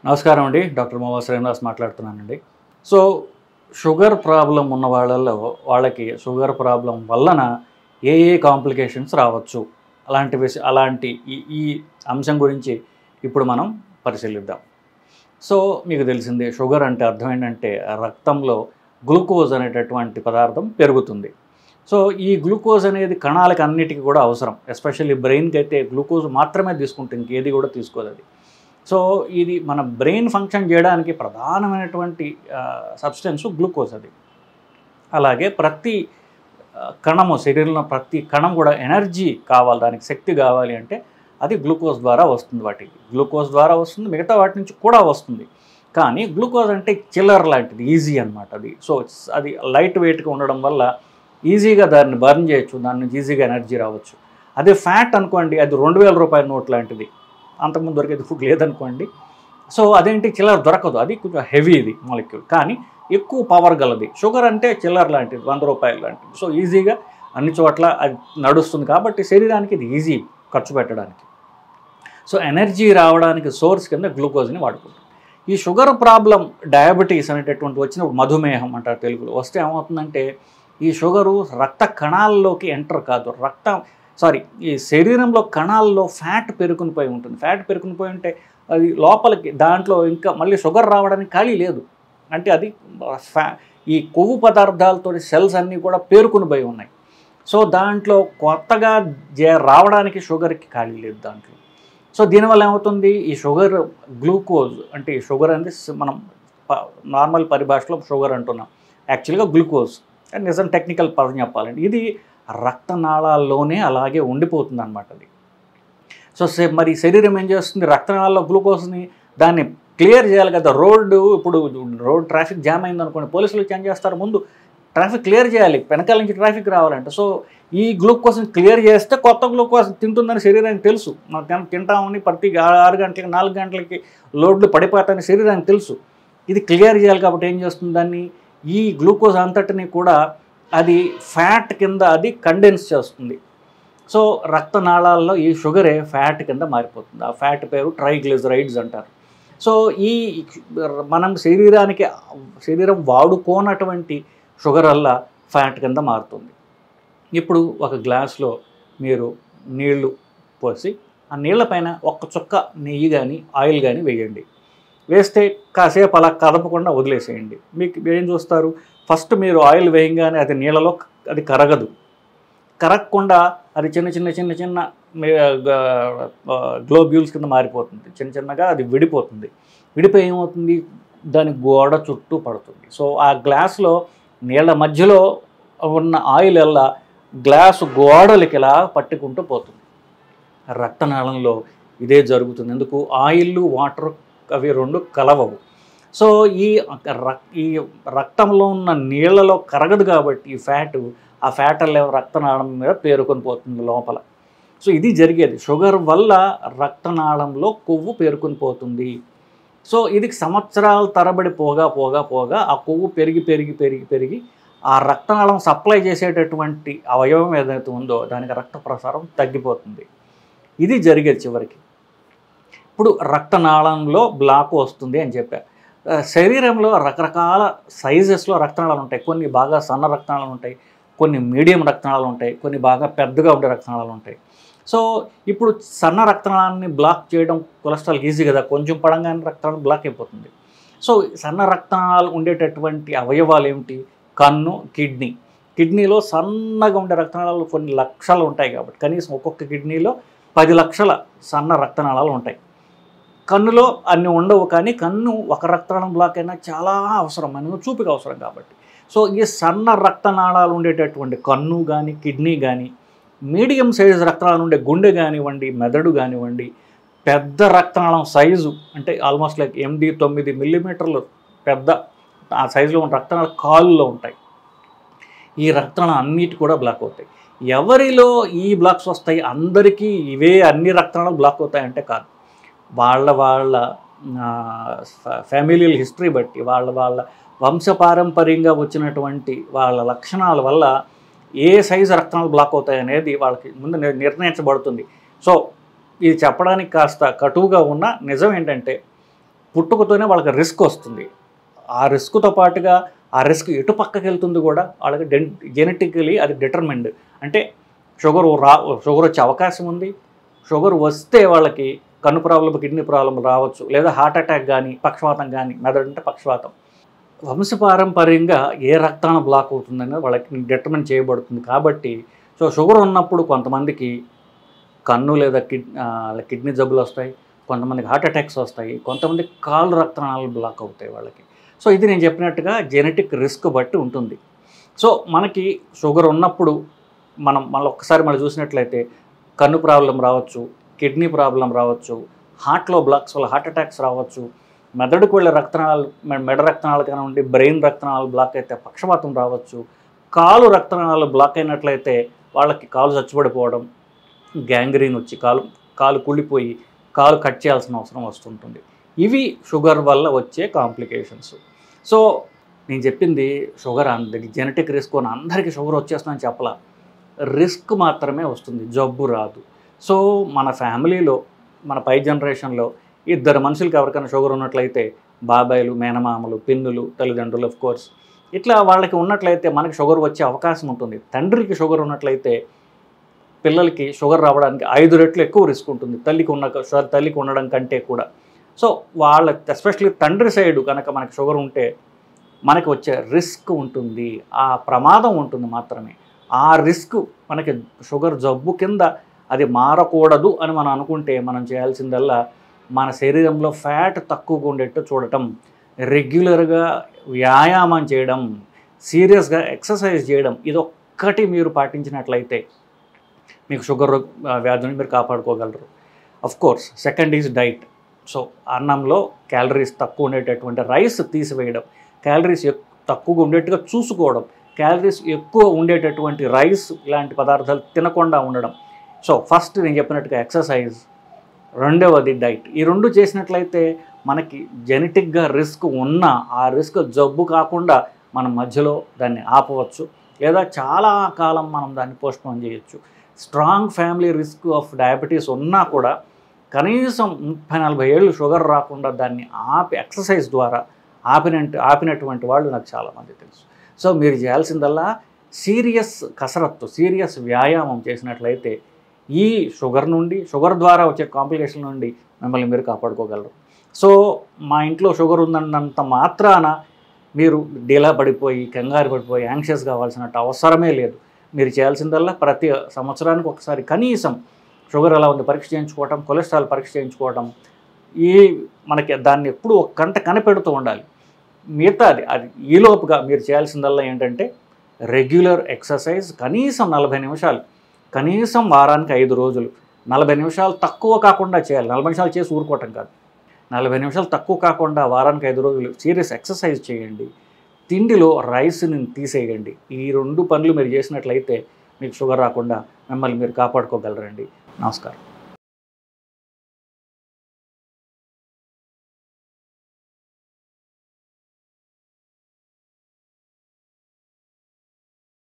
నమస్కారం అండి. డాక్టర్ మొహమ్మద్ శ్రీనివాస్ మాట్లాడుతున్నానండి. సో షుగర్ ప్రాబ్లం ఉన్న వాళ్ళకి షుగర్ ప్రాబ్లం వలన ఏ కాంప్లికేషన్స్ రావచ్చు అలాంటి ఈ అంశం గురించి ఇప్పుడు మనం పరిశీలిద్దాం. సో మీకు తెలిసిందే, షుగర్ అంటే అర్థం ఏంటంటే రక్తంలో గ్లూకోజ్ అనేటటువంటి పదార్థం పెరుగుతుంది. సో ఈ గ్లూకోజ్ అనేది కణాలకు అన్నిటికీ కూడా అవసరం. ఎస్పెషల్లీ బ్రెయిన్కి అయితే గ్లూకోజ్ మాత్రమే తీసుకుంటుంది, ఇంకేది కూడా తీసుకోదు అది. సో ఇది మన బ్రెయిన్ ఫంక్షన్ చేయడానికి ప్రధానమైనటువంటి సబ్స్టెన్స్ గ్లూకోజ్ అది. అలాగే ప్రతి కణము, శరీరంలో ప్రతి కణం కూడా ఎనర్జీ కావాలి, దానికి శక్తి కావాలి అంటే అది గ్లూకోజ్ ద్వారా వస్తుంది. గ్లూకోజ్ ద్వారా వస్తుంది, మిగతా వాటి నుంచి కూడా వస్తుంది. కానీ గ్లూకోజ్ అంటే చిల్లర్ లాంటిది, ఈజీ అనమాట అది. సో అది లైట్ వెయిట్గా ఉండడం వల్ల ఈజీగా దాన్ని బర్న్ చేయొచ్చు, దాని నుంచి ఈజీగా ఎనర్జీ రావచ్చు. అదే ఫ్యాట్ అనుకోండి, అది 2000 రూపాయల నోట్ లాంటిది, అంతకుముందు దొరికేది ఫుడ్ లేదనుకోండి. సో అదేంటి, చిల్లర దొరకదు, అది కొంచెం హెవీ ఇది మాలిక్యూల్, కానీ ఎక్కువ పవర్ గలది. షుగర్ అంటే చిల్లర లాంటిది, 100 రూపాయలు లాంటిది. సో ఈజీగా అన్ని చోట్ల అది నడుస్తుంది కాబట్టి శరీరానికి ఇది ఈజీ ఖర్చు పెట్టడానికి. సో ఎనర్జీ రావడానికి సోర్స్ కింద గ్లూకోజ్ని వాడుకుంటాం. ఈ షుగర్ ప్రాబ్లం, డయాబెటీస్ అనేటటువంటి వచ్చినప్పుడు, మధుమేహం అంటారు తెలుగులో, వస్తే ఏమవుతుందంటే ఈ షుగరు రక్త కణాల్లోకి ఎంటర్ కాదు, ఈ శరీరంలో కణాల్లో ఫ్యాట్ పెరుగునిపోయి ఉంటుంది. ఫ్యాట్ పెరుగునిపోయి ఉంటే అది లోపలికి, దాంట్లో ఇంకా మళ్ళీ షుగర్ రావడానికి ఖాళీ లేదు. అంటే అది ఈ కొవ్వు పదార్థాలతో సెల్స్ అన్నీ కూడా పేరుకునిపోయి ఉన్నాయి. సో దాంట్లో కొత్తగా రావడానికి షుగర్కి ఖాళీ లేదు దాంట్లో. సో దీనివల్ల ఏమవుతుంది, ఈ షుగర్, గ్లూకోజ్ అంటే ఈ షుగర్ అనేది మనం నార్మల్ పరిభాషలో షుగర్ అంటున్నాం, యాక్చువల్గా గ్లూకోజ్ అని నిజం టెక్నికల్ పదం చెప్పాలండి. ఇది రక్తనాళాల్లోనే అలాగే ఉండిపోతుంది అన్నమాట అది. సో మరి శరీరం ఏం చేస్తుంది, రక్తనాళాల్లో గ్లూకోజ్ని దాన్ని క్లియర్ చేయాలి కదా. ఇప్పుడు రోడ్ ట్రాఫిక్ జామ్ అయింది అనుకోండి, పోలీసులు ఏం చేస్తారు, ముందు ట్రాఫిక్ క్లియర్ చేయాలి, వెనకాల నుంచి ట్రాఫిక్ రావాలంటే. సో ఈ గ్లూకోజ్ని క్లియర్ చేస్తే కొత్త గ్లూకోజ్ తింటుందని శరీరానికి తెలుసు. మనం తింటామని ప్రతి 6 గంటలకి 4 గంటలకి లోడ్లు పడిపోతాయని శరీరానికి తెలుసు. ఇది క్లియర్ చేయాలి కాబట్టి ఏం చేస్తుంది, దాన్ని ఈ గ్లూకోజ్ అంతటిని కూడా అది ఫ్యాట్ కింద అది కండెన్స్ చేస్తుంది. సో రక్తనాళాల్లో ఈ షుగరే ఫ్యాట్ కింద మారిపోతుంది. ఆ ఫ్యాట్ పేరు ట్రైగ్లిజరైడ్స్ అంటారు. సో ఈ మనం శరీరం వాడుకోనటువంటి షుగర్ వల్ల ఫ్యాట్ కింద మారుతుంది. ఇప్పుడు ఒక గ్లాస్లో మీరు నీళ్లు పోసి ఆ నీళ్ల పైన ఒక్క చుక్క నెయ్యి కానీ ఆయిల్ కానీ వేయండి. వేస్తే కాసేపు అలా కదపకుండా వదిలేసేయండి. మీకు ఏం చూస్తారు, ఫస్ట్ మీరు ఆయిల్ వేయంగానే అది నీళ్ళలో అది కరగదు. కరగకుండా అది చిన్న గ్లోబ్యూల్స్ కింద మారిపోతుంది, చిన్నగా అది విడిపోతుంది. విడిపోయి ఏమవుతుంది, దాని గోడ చుట్టూ పడుతుంది. సో ఆ గ్లాస్లో నీళ్ళ మధ్యలో ఉన్న ఆయిల్ ఎలా గ్లాసు గోడలకి ఇలా పట్టుకుంటూ పోతుంది. రక్తనాళంలో ఇదే జరుగుతుంది. ఎందుకు, ఆయిల్ వాటర్ అవి 2 కలవవు. సో ఈ రక్తంలో ఉన్న నీళ్లలో కరగదు కాబట్టి ఆ ఫ్యాట్ రక్తనాళం మీద పేరుకొని పోతుంది లోపల. సో ఇది జరిగేది. షుగర్ వల్ల రక్తనాళంలో కొవ్వు పేరుకొని పోతుంది. సో ఇది సంవత్సరాల తరబడి పోగా ఆ కొవ్వు పెరిగి ఆ రక్తనాళం సప్లై చేసేటటువంటి అవయవం ఏదైతే ఉందో దానికి రక్త ప్రసారం తగ్గిపోతుంది. ఇది జరిగేది చివరికి. ఇప్పుడు రక్తనాళంలో బ్లాక్ వస్తుంది అని చెప్పారు. శరీరంలో రకరకాల సైజెస్లో రక్తనాళాలు ఉంటాయి. కొన్ని బాగా సన్న రక్తనాళాలు ఉంటాయి, కొన్ని మీడియం రక్తనాళాలు ఉంటాయి, కొన్ని బాగా పెద్దగా ఉండే రక్తనాళాలు ఉంటాయి. సో ఇప్పుడు సన్న రక్తనాళాన్ని బ్లాక్ చేయడం కొలెస్ట్రాల్ ఈజీ కదా, కొంచెం పడంగానే రక్తనాళం బ్లాక్ అయిపోతుంది. సో సన్న రక్తనాళాలు ఉండేటటువంటి అవయవాలు ఏమిటి, కన్ను, కిడ్నీలో సన్నగా ఉండే రక్తనాళాలు కొన్ని లక్షలు ఉంటాయి కాబట్టి కనీసం ఒక్కొక్క కిడ్నీలో 10 లక్షల సన్న రక్తనాళాలు ఉంటాయి. కన్నులో అన్నీ ఉండవు, కానీ కన్ను ఒక రక్తనాళం బ్లాక్ అయినా చాలా అవసరం, మనకు చూపుకి అవసరం కాబట్టి. సో ఈ సన్న రక్తనాళాలు ఉండేటటువంటి కన్ను కానీ కిడ్నీ కానీ, మీడియం సైజు రక్తనాళాలు ఉండే గుండె కానివ్వండి, మెదడు కానివ్వండి, పెద్ద రక్తనాళం సైజు అంటే ఆల్మోస్ట్ లైక్ 8-9 మిల్లీమీటర్లు పెద్ద ఆ సైజులో ఉన్న రక్తనాళాలు కాళ్ళలో ఉంటాయి. ఈ రక్తనాళాలు అన్నిటి కూడా బ్లాక్ అవుతాయి. ఎవరిలో ఈ బ్లాక్స్ వస్తాయి, అందరికీ ఇవే అన్ని రక్తనాళాలు బ్లాక్ అవుతాయంటే కాదు. వాళ్ళ ఫ్యామిలియల్ హిస్టరీ బట్టి, వాళ్ళ వంశపారంపర్యంగా వచ్చినటువంటి వాళ్ళ లక్షణాల వల్ల ఏ సైజు రక్తనాళాలు బ్లాక్ అవుతాయి అనేది వాళ్ళకి ముందు నిర్ణయించబడుతుంది. సో ఇది చెప్పడానికి కాస్త కటువుగా ఉన్న నిజం ఏంటంటే, పుట్టుకతోనే వాళ్ళకి రిస్క్ వస్తుంది. ఆ రిస్క్తో పాటుగా ఆ రిస్క్ ఎటు పక్కకి వెళ్తుంది కూడా వాళ్ళకి జెనెటికలీ అది డిటర్మిన్డ్. అంటే షుగర్ వచ్చే అవకాశం ఉంది. షుగర్ వస్తే వాళ్ళకి కన్ను ప్రాబ్లం, కిడ్నీ ప్రాబ్లం రావచ్చు, లేదా హార్ట్ అటాక్ కానీ, పక్షవాతం కానీ, మెదడు అంటే పక్షవాతం. వంశపారంపర్యంగా ఏ రక్తాన బ్లాక్ అవుతుందనేది వాళ్ళకి డిటర్మిన్ చేయబడుతుంది. కాబట్టి షుగర్ ఉన్నప్పుడు కొంతమందికి కన్ను లేదా కిడ్నీ జబ్బులు వస్తాయి, కొంతమందికి హార్ట్ అటాక్స్ వస్తాయి, కొంతమందికి కాళ్ళు రక్తనాళాలు బ్లాక్ అవుతాయి వాళ్ళకి. ఇది నేను చెప్పినట్టుగా జెనెటిక్ రిస్క్ బట్టి ఉంటుంది. మనకి షుగర్ ఉన్నప్పుడు మళ్ళీ ఒక్కసారి మనం చూసినట్లయితే కన్ను ప్రాబ్లం రావచ్చు, కిడ్నీ ప్రాబ్లం రావచ్చు, హార్ట్లో బ్లాక్స్ వల్ల హార్ట్ అటాక్స్ రావచ్చు, మెదడుకు వెళ్ళే రక్తనాళాలు, మెడ రక్తనాళాలు కానివ్వండి, బ్రెయిన్ రక్తనాళాలు బ్లాక్ అయితే పక్షపాతం రావచ్చు, కాలు రక్తనాళాలు బ్లాక్ అయినట్లయితే వాళ్ళకి కాలు చచ్చుబడిపోవడం, గ్యాంగ్రీన్ వచ్చి కాలు కుళ్ళిపోయి కాలు కట్ చేయాల్సిన అవసరం వస్తుంటుంది. ఇవి షుగర్ వల్ల వచ్చే కాంప్లికేషన్స్. నేను చెప్పింది షుగర్ అందరికి జెనెటిక్ రిస్క్ అని అందరికీ షుగర్ వచ్చేస్తుందని చెప్పలా. రిస్క్ మాత్రమే వస్తుంది, జబ్బు రాదు. మన ఫ్యామిలీలో మన పై జనరేషన్లో 2 మనుషులకి ఎవరికైనా షుగర్ ఉన్నట్లయితే బాబాయిలు, మేనమామలు, పిన్నులు, తల్లిదండ్రులు ఆఫ్ కోర్స్ ఇట్లా వాళ్ళకి ఉన్నట్లయితే మనకి షుగర్ వచ్చే అవకాశం ఉంటుంది. తండ్రికి షుగర్ ఉన్నట్లయితే పిల్లలకి షుగర్ రావడానికి 5 రెట్లు ఎక్కువ రిస్క్ ఉంటుంది తల్లికి ఉండడం కంటే కూడా. వాళ్ళ ఎస్పెషల్లీ తండ్రి సైడు కనుక మనకి షుగర్ ఉంటే మనకి వచ్చే రిస్క్ ఉంటుంది, ఆ ప్రమాదం ఉంటుంది మాత్రమే. ఆ రిస్క్ మనకి షుగర్ జబ్బు కింద అది మారకూడదు అని మనం అనుకుంటే మనం చేయాల్సిందల్లా మన శరీరంలో ఫ్యాట్ తక్కువగా ఉండేట్టు చూడటం, రెగ్యులర్గా వ్యాయామం చేయడం, సీరియస్గా ఎక్సర్సైజ్ చేయడం, ఇదొక్కటి మీరు పాటించినట్లయితే మీకు షుగర్ వ్యాధిని మీరు కాపాడుకోగలరు. Of course second is diet. అన్నంలో క్యాలరీస్ తక్కువ ఉండేటటువంటి రైస్ తీసివేయడం, క్యాలరీస్ తక్కువగా ఉండేట్టుగా చూసుకోవడం, క్యాలరీస్ ఎక్కువ ఉండేటటువంటి రైస్ ఇలాంటి పదార్థాలు తినకుండా ఉండడం. ఫస్ట్ నేను చెప్పినట్టుగా ఎక్సర్సైజ్, రెండవది డైట్. ఈ 2 చేసినట్లయితే మనకి జెనెటిక్గా రిస్క్ ఉన్న ఆ రిస్క్ జబ్బు కాకుండా మనం మధ్యలో దాన్ని ఆపవచ్చు, లేదా చాలా కాలం మనం దాన్ని పోస్ట్పోన్ చేయొచ్చు. Strong family risk of diabetes ఉన్నా కూడా కనీసం 30-40 ఏళ్ళు షుగర్ రాకుండా దాన్ని ఎక్సర్సైజ్ ద్వారా ఆపినటువంటి వాళ్ళు నాకు చాలామంది తెలుసు. మీరు చేయాల్సిందల్లా సీరియస్ కసరత్తు, సీరియస్ వ్యాయామం చేసినట్లయితే ఈ షుగర్ ద్వారా వచ్చే కాంప్లికేషన్ నుండి మిమ్మల్ని మీరు కాపాడుకోగలరు. మా ఇంట్లో షుగర్ ఉందన్నంత మాత్రాన మీరు డీలా పడిపోయి, కంగారు పడిపోయి, యాంగ్షియస్ కావాల్సిన అవసరమే లేదు. మీరు చేయాల్సిందల్లా ప్రతి సంవత్సరానికి ఒకసారి కనీసం షుగర్ ఎలా ఉంది పరీక్ష చేయించుకోవటం, కొలెస్ట్రాల్ పరీక్ష చేయించుకోవటం, మనకి దాన్ని ఎప్పుడు ఒక గంట కనిపెడుతూ ఉండాలి. మిగతాది అది ఈలోపుగా మీరు చేయాల్సిందల్లా ఏంటంటే రెగ్యులర్ ఎక్సర్సైజ్, కనీసం 40 నిమిషాలు, కనీసం వారానికి 5 రోజులు, 40 నిమిషాలు తక్కువ కాకుండా చేయాలి. 40 నిమిషాలు చేసి ఊరుకోవటం కాదు, 40 నిమిషాలు తక్కువ కాకుండా వారానికి 5 రోజులు సీరియస్ ఎక్సర్సైజ్ చేయండి. తిండిలో రైస్ని తీసేయండి. ఈ 2 పనులు మీరు చేసినట్లయితే మీకు షుగర్ రాకుండా మిమ్మల్ని మీరు కాపాడుకోగలరండి. నమస్కారం.